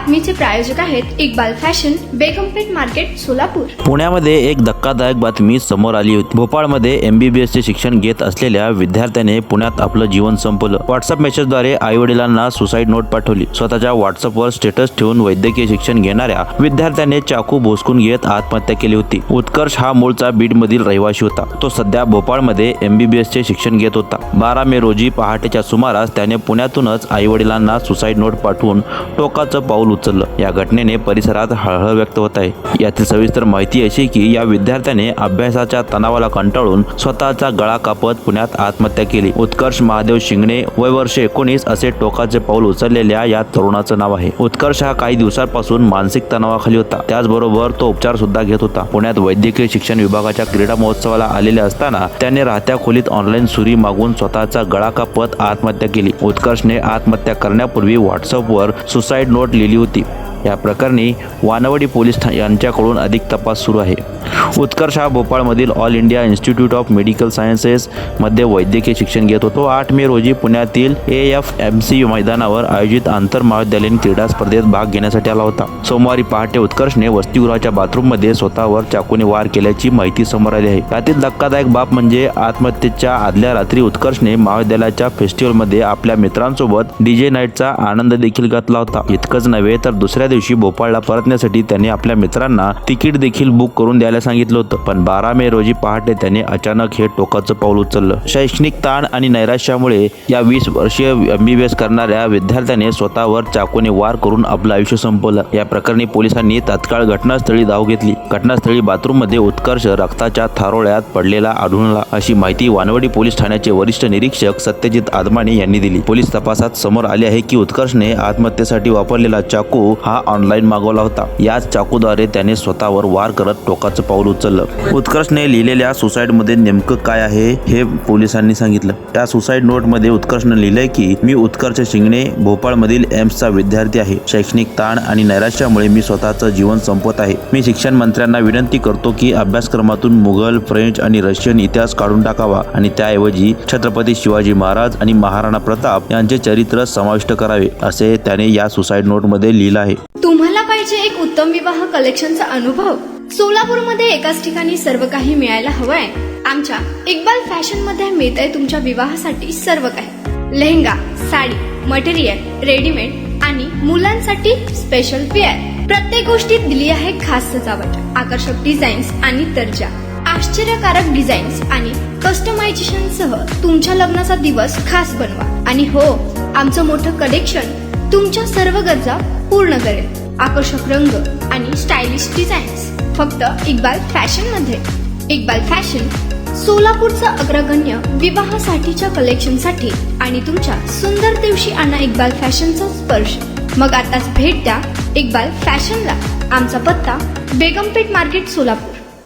बातमीचे प्रायोजक आहेत Iqbal fashion, बेगमपेठ market, Solapur. पुण्यामध्ये एक धक्कादायक बातमी समोर आली होती। भोपाळमध्ये MBBS चे शिक्षण घेत असलेल्या विद्यार्थ्याने पुण्यात आपलं जीवन संपवलं। व्हॉट्सअप मेसेजद्वारे आईवडिलांना सुसाईड नोट पाठवली। स्वतःच्या व्हॉट्सअपवर स्टेटस ठेवून वैद्यकीय शिक्षण घेणाऱ्या विद्यार्थ्याने चाकू भोसकून घेत आत्महत्या केली होती। उत्कर्ष हा मूळचा बीडमधील रहिवासी होता। तो सध्या भोपाळमध्ये MBBS चे शिक्षण घेत होता। 12 मे रोजी पहाटेच्या सुमारास त्याने पुण्यातूनच आईवडिलांना सुसाईड नोट पाठवून टोकाचं पाऊल उचललं। या घटनेने परिसरात हळहळ व्यक्त होत आहे। यातील सविस्तर माहिती अशी की या विद्यार्थ्याने अभ्यासाच्या तणावाला कंटाळून स्वतःचा गळा कापत पुण्यात आत्महत्या केली। उत्कर्ष महादेव शिंगणे, वय वर्ष 19 असे टोकाचे पाऊल उचललेल्या या तरुणाचं नाव आहे। उत्कर्ष हा काही दिवसांपासून मानसिक तणावाखाली होता। त्याचबरोबर तो उपचार सुद्धा घेत होता। पुण्यात वैद्यकीय शिक्षण विभागाच्या क्रीडा महोत्सवाला आलेले असताना त्याने राहत्या खोलीत ऑनलाईन सुरी मागून स्वतःचा गळा कापत आत्महत्या केली। उत्कर्षने आत्महत्या करण्यापूर्वी व्हॉट्सअपवर सुसाईड नोट लिहिली होती। या प्रकरणी वानवडी पोलीस यांच्याकडून अधिक तपास सुरू आहे। उत्कर्ष हा भोपाळमधील All India Institute of Medical Sciences मध्ये वैद्यकीय शिक्षण घेत होतो। 8 मे रोजी पुण्यातील AFMC मैदानावर आयोजित आंतर महाविद्यालयीन क्रीडा स्पर्धेत भाग घेण्यासाठी आला होता। सोमवारी पहाटे उत्कर्षने वसतिगृहाच्या बाथरूममध्ये स्वतःवर चाकूने वार केल्याची माहिती समोर आली आहे। यातील धक्कादायक बाब म्हणजे आत्महत्येच्या आदल्या रात्री उत्कर्षने महाविद्यालयाच्या फेस्टिवलमध्ये आपल्या मित्रांसोबत DJ नाईटचा आनंद देखील घेतला होता। इतकंच नव्हे तर दुसऱ्या दिवशी भोपाळला परतण्यासाठी त्याने आपल्या मित्रांना तिकीट देखील बुक करून द्यायला सांगितलं होतं। पण 12 मे रोजी पहाटे त्याने अचानक हे टोकाचं पाऊल उचललं। शैक्षणिक ताण आणि नैराश्यामुळे या 20 वर्षीय MBBS करणाऱ्या विद्यार्थ्याने स्वतःवर चाकूने वार करून आपलं आयुष्य संपवलं। या प्रकरणी पोलिसांनी तात्काळ घटनास्थळी धाव घेतली। घटनास्थळी बाथरूममध्ये उत्कर्ष रक्ताच्या थारोळ्यात पडलेला आढळून आला, अशी माहिती वानवडी पोलीस ठाण्याचे वरिष्ठ निरीक्षक सत्यजित आदमाने यांनी दिली। पोलीस तपासात समोर आले आहे की उत्कर्षने आत्महत्येसाठी वापरलेला चाकू हा ऑनलाईन मागवला होता। याच चाकूद्वारे त्याने स्वतःवर वार करत टोकाचं पाऊल उचललं। उत्कर्षने लिहिलेल्या सुसाईड मध्ये नेमकं काय आहे हे पोलिसांनी सांगितलं। त्या सुसाईड नोट मध्ये उत्कर्षने लिहिलंय की मी उत्कर्ष शिंगणे भोपाळमधील एम्सचा विद्यार्थी आहे। शैक्षणिक ताण आणि नैराश्यामुळे मी स्वतःचं जीवन संपवत आहे। मी शिक्षण मंत्र्यांना विनंती करतो की अभ्यासक्रमातून मुघल, फ्रेंच आणि रशियन इतिहास काढून टाकावा आणि त्याऐवजी छत्रपती शिवाजी महाराज आणि महाराणा प्रताप यांचे चरित्र समाविष्ट करावे, असे त्याने या सुसाईड नोट मध्ये लिहिलं आहे। तुम्हाला पाहिजे एक उत्तम विवाह कलेक्शनचा अनुभव? सोलापूरमध्ये एकाच ठिकाणी सर्व काही मिळायला हवंय? आमच्या इक्बाल फॅशन मध्ये मिळतंय तुमच्या विवाहासाठी सर्व काही। लेहंगा, साडी, मटेरियल, रेडीमेड आणि मुलांसाठी स्पेशल वेअर। प्रत्येक गोष्टीत दिली आहे खास सजावट, आकर्षक डिझाईन्स आणि दर्जा, आश्चर्यकारक डिझाईन्स आणि कस्टमायझेशन सह तुमच्या लग्नाचा दिवस खास बनवा। आणि हो, आमचं मोठं कलेक्शन तुमच्या सर्व गरजा पूर्ण करेल। आकर्षक रंग आणि स्टायलिश डिझाईन्स फक्त इक्बाल फॅशन मध्ये। इक्बाल फॅशन सोलापूरचा अग्रगण्य विवाहासाठीच्या कलेक्शनसाठी आणि तुमच्या सुंदर दिवशी आणा इक्बाल फॅशनचा स्पर्श। मग आताच भेट द्या इक्बाल फॅशनला। आमचा पत्ता बेगमपेठ मार्केट, सोलापूर।